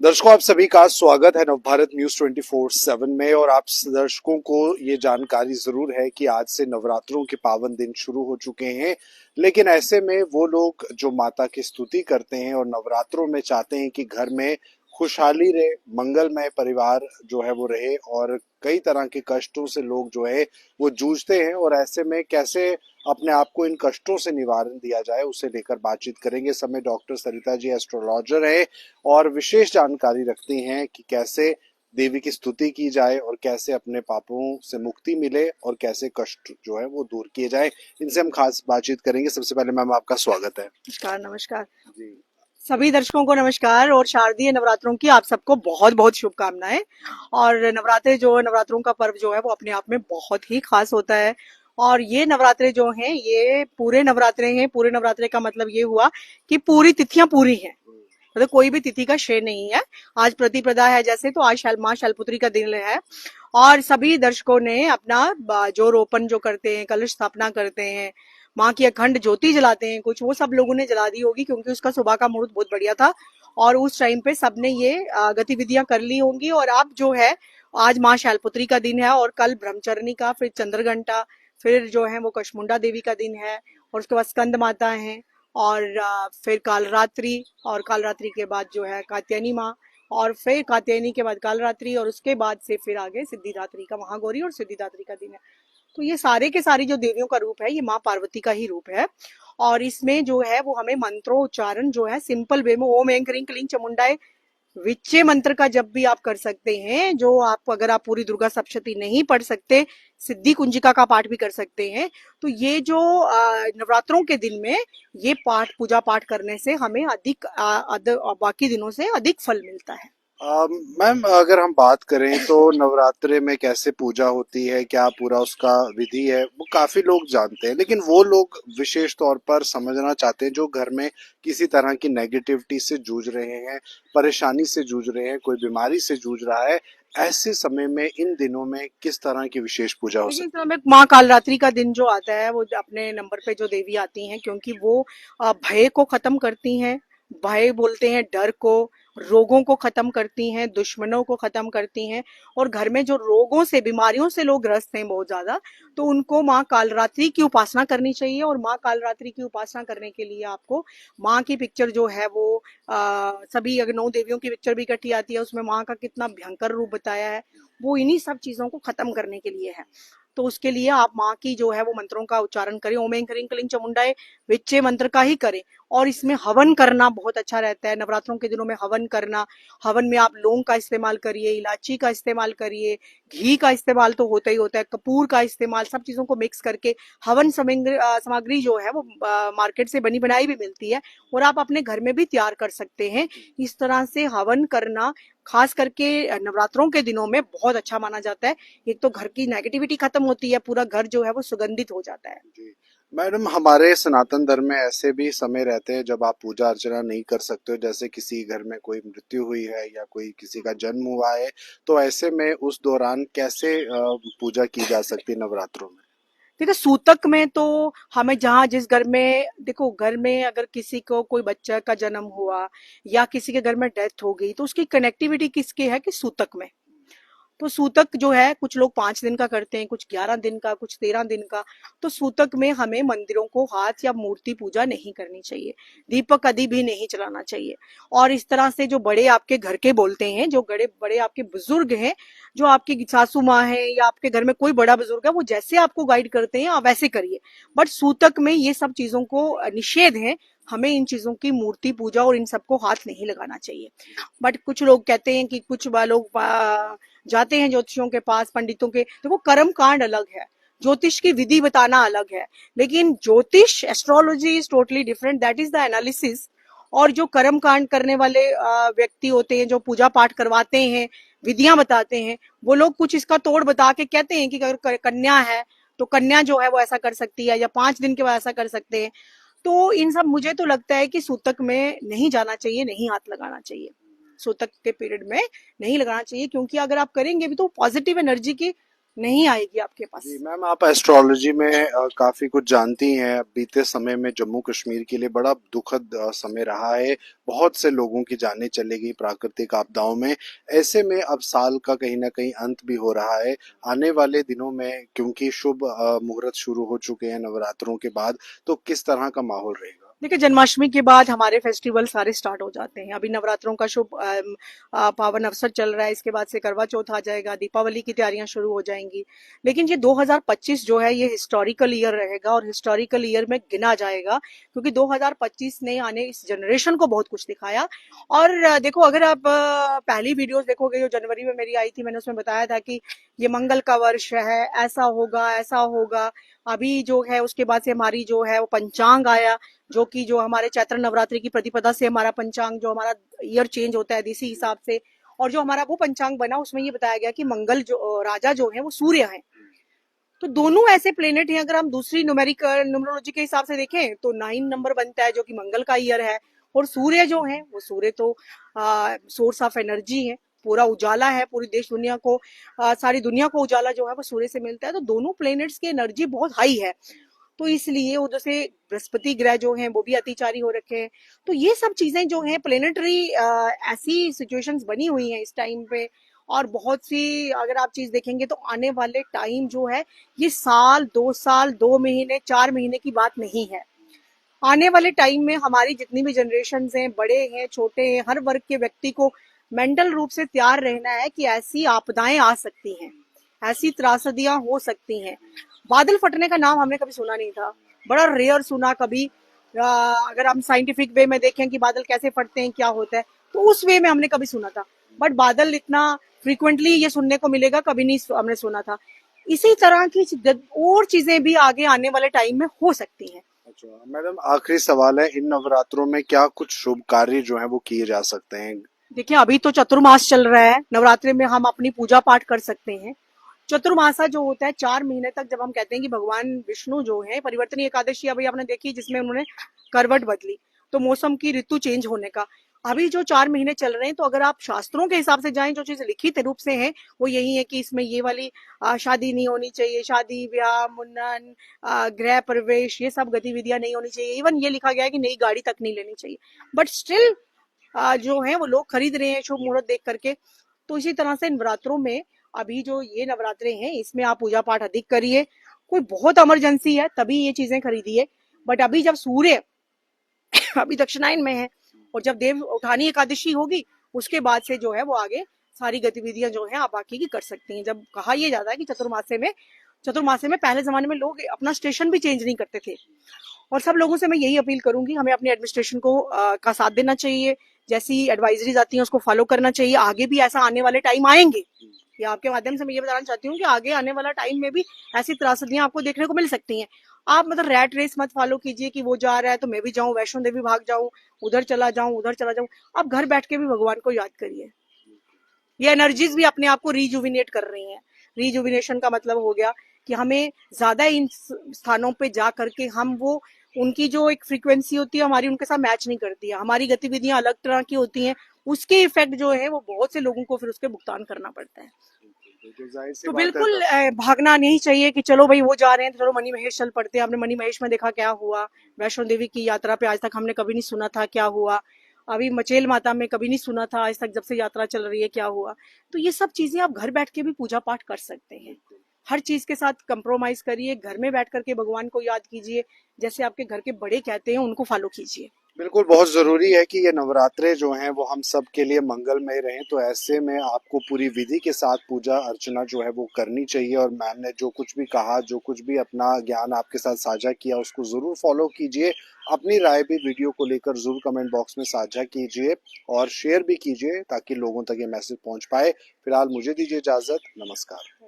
दर्शकों, आप सभी का स्वागत है नवभारत न्यूज 24/7 में। और आप दर्शकों को ये जानकारी जरूर है कि आज से नवरात्रों के पावन दिन शुरू हो चुके हैं। लेकिन ऐसे में वो लोग जो माता की स्तुति करते हैं और नवरात्रों में चाहते हैं कि घर में खुशहाली रहे, मंगलमय परिवार जो है वो रहे, और कई तरह के कष्टों से लोग जो है वो जूझते हैं, और ऐसे में कैसे अपने आप को इन कष्टों से निवारण दिया जाए, उसे लेकर बातचीत करेंगे। समय डॉक्टर सरिता जी एस्ट्रोलॉजर है और विशेष जानकारी रखती हैं कि कैसे देवी की स्तुति की जाए और कैसे अपने पापों से मुक्ति मिले और कैसे कष्ट जो है वो दूर किए जाए। इनसे हम खास बातचीत करेंगे। सबसे पहले मैम, आपका स्वागत है। नमस्कार नमस्कार। जी। सभी दर्शकों को नमस्कार और शारदीय नवरात्रों की आप सबको बहुत बहुत शुभकामनाएं। और नवरात्रों का पर्व जो है वो अपने आप में बहुत ही खास होता है। और ये नवरात्रे जो हैं ये पूरे नवरात्रे हैं। पूरे नवरात्रे का मतलब ये हुआ कि पूरी तिथियां पूरी हैं, मतलब कोई भी तिथि का शेर नहीं है। आज प्रतिपदा है जैसे, तो आज माँ शैलपुत्री का दिन है। और सभी दर्शकों ने अपना जो रोपण जो करते हैं, कलश स्थापना करते हैं, माँ की अखंड ज्योति जलाते हैं, कुछ वो सब लोगों ने जला दी होगी क्योंकि उसका सुबह का मुहूर्त बहुत बढ़िया था और उस टाइम पे सबने ये गतिविधियां कर ली होंगी। और अब जो है आज माँ शैलपुत्री का दिन है और कल ब्रह्मचरणी का, फिर चंद्रघंटा, फिर जो है वो कशमुंडा देवी का दिन है और उसके बाद स्कंद माता है और फिर कालरात्रि, और कालरात्रि के बाद जो है कात्यायनी माँ, और फिर कात्यायनी के बाद कालरात्रि, और उसके बाद से फिर आगे सिद्धिदात्री का, महागौरी और सिद्धिदात्री का दिन है। तो ये सारे के सारी जो देवियों का रूप है ये माँ पार्वती का ही रूप है। और इसमें जो है वो हमें मंत्रोच्चारण जो है सिंपल वे में ओम ऐं क्लीं क्लीं चामुंडाय विच्चे मंत्र का जब भी आप कर सकते हैं, जो आप अगर आप पूरी दुर्गा सप्तशती नहीं पढ़ सकते, सिद्धि कुंजिका का पाठ भी कर सकते हैं। तो ये जो नवरात्रों के दिन में ये पाठ, पूजा पाठ करने से हमें अधिक बाकी दिनों से अधिक फल मिलता है। मैम, अगर हम बात करें तो नवरात्रे में कैसे पूजा होती है, क्या पूरा उसका विधि है, वो काफी लोग जानते हैं। लेकिन वो लोग विशेष तौर पर समझना चाहते हैं जो घर में किसी तरह की नेगेटिविटी से जूझ रहे हैं, परेशानी से जूझ रहे हैं, कोई बीमारी से जूझ रहा है। ऐसे समय में, इन दिनों में किस तरह की विशेष पूजा हो देखिए, इस सकती समय माँ कालरात्रि का दिन जो आता है वो अपने नंबर पे जो देवी आती हैं, क्योंकि वो भय को खत्म करती हैं। भय बोलते हैं डर को, रोगों को खत्म करती हैं, दुश्मनों को खत्म करती हैं। और घर में जो रोगों से, बीमारियों से लोग ग्रस्त हैं बहुत ज्यादा, तो उनको माँ कालरात्रि की उपासना करनी चाहिए। और माँ कालरात्रि की उपासना करने के लिए आपको माँ की पिक्चर जो है वो सभी, अगर 9 देवियों की पिक्चर भी इकट्ठी आती है उसमें माँ का कितना भयंकर रूप बताया है, वो इन्हीं सब चीजों को खत्म करने के लिए है। तो उसके लिए आप माँ की जो है वो मंत्रों का उच्चारण करें, ओम ऐं क्लीं क्लीं चामुंडाय विच्चे मंत्र का ही करें। और इसमें हवन करना बहुत अच्छा रहता है नवरात्रों के दिनों में, हवन करना। हवन में आप लौंग का इस्तेमाल करिए, इलायची का इस्तेमाल करिए, घी का इस्तेमाल तो होता ही होता है, कपूर का इस्तेमाल, सब चीजों को मिक्स करके हवन सामग्री जो है वो मार्केट से बनी बनाई भी मिलती है और आप अपने घर में भी तैयार कर सकते हैं। इस तरह से हवन करना खास करके नवरात्रों के दिनों में बहुत अच्छा माना जाता है। एक तो घर की नेगेटिविटी खत्म होती है, पूरा घर जो है वो सुगंधित हो जाता है। है? मैडम, हमारे सनातन धर्म में ऐसे भी समय रहते हैं जब आप पूजा अर्चना नहीं कर सकते हो, जैसे किसी घर में कोई मृत्यु हुई है या कोई किसी का जन्म हुआ है, तो ऐसे में उस दौरान कैसे पूजा की जा सकती है नवरात्रों में? देखो, सूतक में तो हमें जहाँ जिस घर में, देखो घर में अगर किसी को कोई बच्चा का जन्म हुआ या किसी के घर में डेथ हो गई तो उसकी कनेक्टिविटी किसके है कि सूतक में। तो सूतक जो है कुछ लोग 5 दिन का करते हैं, कुछ 11 दिन का, कुछ 13 दिन का। तो सूतक में हमें मंदिरों को हाथ या मूर्ति पूजा नहीं करनी चाहिए, दीपक कभी भी नहीं चलाना चाहिए। और इस तरह से जो बड़े आपके घर के बोलते हैं, जो बड़े बड़े आपके बुजुर्ग हैं, जो आपकी सासू माँ है या आपके घर में कोई बड़ा बुजुर्ग है, वो जैसे आपको गाइड करते हैं आप वैसे करिए। बट सूतक में ये सब चीजों को निषेध है। हमें इन चीजों की मूर्ति पूजा और इन सबको हाथ नहीं लगाना चाहिए। बट कुछ लोग कहते हैं कि कुछ लोग जाते हैं ज्योतिषियों के पास, पंडितों के। देखो, कर्म कांड अलग है, ज्योतिष की विधि बताना अलग है, लेकिन ज्योतिष, astrology is totally different, that is the analysis. और जो कर्म कांड करने वाले व्यक्ति होते हैं, जो पूजा पाठ करवाते हैं, विधियां बताते हैं, वो लोग कुछ इसका तोड़ बता के कहते हैं कि अगर कन्या है तो कन्या जो है वो ऐसा कर सकती है या 5 दिन के बाद ऐसा कर सकते हैं। तो इन सब, मुझे तो लगता है कि सूतक में नहीं जाना चाहिए, नहीं हाथ लगाना चाहिए, सूतक के पीरियड में नहीं लगाना चाहिए। क्योंकि अगर आप करेंगे भी तो पॉजिटिव एनर्जी की नहीं आएगी आपके जी पास। मैम, आप एस्ट्रोलॉजी में काफी कुछ जानती हैं। बीते समय में जम्मू कश्मीर के लिए बड़ा दुखद समय रहा है। बहुत से लोगों की जानें चली गई प्राकृतिक आपदाओं में। ऐसे में अब साल का कहीं ना कहीं अंत भी हो रहा है। आने वाले दिनों में क्योंकि शुभ मुहूर्त शुरू हो चुके हैं नवरात्रों के बाद, तो किस तरह का माहौल रहेगा? देखिए, जन्माष्टमी के बाद हमारे फेस्टिवल सारे स्टार्ट हो जाते हैं। अभी नवरात्रों का शुभ पावन अवसर चल रहा है। इसके बाद से करवा चौथ आ जाएगा, दीपावली की तैयारियां शुरू हो जाएंगी। लेकिन ये 2025 जो है ये हिस्टोरिकल ईयर रहेगा और हिस्टोरिकल ईयर में गिना जाएगा, क्योंकि 2025 ने आने इस जनरेशन को बहुत कुछ दिखाया। और देखो, अगर आप पहली वीडियोस देखोगे जो जनवरी में मेरी आई थी, मैंने उसमें बताया था कि ये मंगल का वर्ष है, ऐसा होगा ऐसा होगा। अभी जो है उसके बाद से हमारी जो है वो पंचांग आया, जो कि जो हमारे चैत्र नवरात्रि की प्रतिपदा से हमारा पंचांग, जो हमारा ईयर चेंज होता है इसी हिसाब से। और जो हमारा वो पंचांग बना उसमें ये बताया गया कि मंगल जो राजा जो है वो सूर्य है। तो दोनों ऐसे प्लेनेट हैं, अगर हम दूसरी न्यूमेरिक न्यूमरोलॉजी के हिसाब से देखें तो 9 नंबर बनता है, जो कि मंगल का ईयर है। और सूर्य जो है वो सूर्य तो सोर्स ऑफ एनर्जी है, पूरा उजाला है, पूरी देश दुनिया को सारी दुनिया को उजाला जो है वो सूर्य से मिलता है। तो दोनों प्लेनेट्स की एनर्जी बहुत हाई है। तो इसलिए उधर से बृहस्पति ग्रह जो हैं वो भी अतिचारी हो रखे हैं। तो ये सब चीजें जो हैं प्लेनेटरी ऐसी सिचुएशंस बनी हुई हैं इस टाइम पे। और बहुत सी अगर आप चीज देखेंगे तो आने वाले टाइम जो है ये साल 2 साल 2 महीने 4 महीने की बात नहीं है। आने वाले टाइम में हमारी जितनी भी जनरेशन हैं, बड़े हैं छोटे हैं, हर वर्ग के व्यक्ति को मेंटल रूप से तैयार रहना है कि ऐसी आपदाएं आ सकती हैं, ऐसी त्रासदियां हो सकती हैं। बादल फटने का नाम हमने कभी सुना नहीं था, बड़ा रेयर सुना कभी। अगर हम साइंटिफिक वे में देखें कि बादल कैसे फटते हैं क्या होता है, तो उस वे में हमने कभी सुना था। बट बादल इतना फ्रिक्वेंटली ये सुनने को मिलेगा कभी नहीं हमने सुना था। इसी तरह की और चीजें भी आगे आने वाले टाइम में हो सकती हैं। अच्छा मैडम, आखिरी सवाल है, इन नवरात्रों में क्या कुछ शुभ कार्य जो है वो किए जा सकते हैं? देखिए, अभी तो चतुर्मास चल रहा है, नवरात्रि में हम अपनी पूजा पाठ कर सकते हैं। चतुर्मासा जो होता है 4 महीने तक, जब हम कहते हैं कि भगवान विष्णु जो है, परिवर्तनीय एकादशी अभी आपने देखी जिसमें उन्होंने करवट बदली, तो मौसम की ऋतु चेंज होने का। अभी जो 4 महीने चल रहे हैं, तो अगर आप शास्त्रों के हिसाब से जाएं, जो चीज लिखित रूप से है वो यही है कि इसमें ये वाली शादी नहीं होनी चाहिए, शादी ब्याह मुन्नन गृह प्रवेश ये सब गतिविधियां नहीं होनी चाहिए। इवन ये लिखा गया है कि नई गाड़ी तक नहीं लेनी चाहिए। बट स्टिल जो है वो लोग खरीद रहे हैं शुभ मुहूर्त देख करके। तो इसी तरह से नवरात्रों में अभी जो ये नवरात्रे हैं इसमें आप पूजा पाठ अधिक करिए। कोई बहुत इमरजेंसी है तभी ये चीजें खरीदिए। बट अभी जब सूर्य अभी दक्षिणायन में है और जब देव उठानी एकादशी होगी उसके बाद से जो है वो आगे सारी गतिविधियां जो है आप बाकी की कर सकती हैं। जब कहा यह जाता है कि चतुर्मासे में पहले जमाने में लोग अपना स्टेशन भी चेंज नहीं करते थे। और सब लोगों से मैं यही अपील करूंगी, हमें अपने एडमिनिस्ट्रेशन को का साथ देना चाहिए, जैसी एडवाइजरीज आती हैं उसको फॉलो करना चाहिए। आगे भी ऐसा आने वाले टाइम आएंगे। या आपके माध्यम से मैं ये बताना चाहती हूँ कि आगे आने वाला टाइम में भी ऐसी त्रासदियां आपको देखने को मिल सकती हैं। आप मतलब रैट रेस मत फॉलो कीजिए कि वो जा रहा है तो मैं भी जाऊं, वैष्णो देवी भाग जाऊं, उधर चला जाऊं उधर चला जाऊं। आप घर बैठ के भी भगवान को याद करिए। ये एनर्जीज भी अपने आप को रिजुविनेट कर रही हैं। रिजुविनेशन का मतलब हो गया कि हमें ज्यादा इन स्थानों पे जा करके हम वो उनकी जो एक फ्रीक्वेंसी होती है हमारी उनके साथ मैच नहीं करती है, हमारी गतिविधियां अलग तरह की होती हैं। उसके इफेक्ट जो है वो बहुत से लोगों को फिर उसके भुगतान करना पड़ता है। तो जाहिर सी तो बात है। बिल्कुल भागना नहीं चाहिए कि चलो भाई वो जा रहे हैं तो चलो मनी महेश चल पड़ते हैं। हमने मनी महेश में देखा क्या हुआ, वैष्णो देवी की यात्रा पे आज तक हमने कभी नहीं सुना था क्या हुआ। अभी मचेल माता में कभी नहीं सुना था आज तक, जब से यात्रा चल रही है क्या हुआ। तो ये सब चीजें आप घर बैठ के भी पूजा पाठ कर सकते हैं। हर चीज के साथ कंप्रोमाइज करिए, घर में बैठ करके भगवान को याद कीजिए, जैसे आपके घर के बड़े कहते हैं उनको फॉलो कीजिए। बिल्कुल, बहुत ज़रूरी है कि ये नवरात्रे जो हैं वो हम सब के लिए मंगलमय रहें। तो ऐसे में आपको पूरी विधि के साथ पूजा अर्चना जो है वो करनी चाहिए। और मैम ने जो कुछ भी कहा, जो कुछ भी अपना ज्ञान आपके साथ साझा किया, उसको ज़रूर फॉलो कीजिए। अपनी राय भी वीडियो को लेकर ज़रूर कमेंट बॉक्स में साझा कीजिए और शेयर भी कीजिए ताकि लोगों तक ये मैसेज पहुंच पाए। फिलहाल मुझे दीजिए इजाज़त, नमस्कार।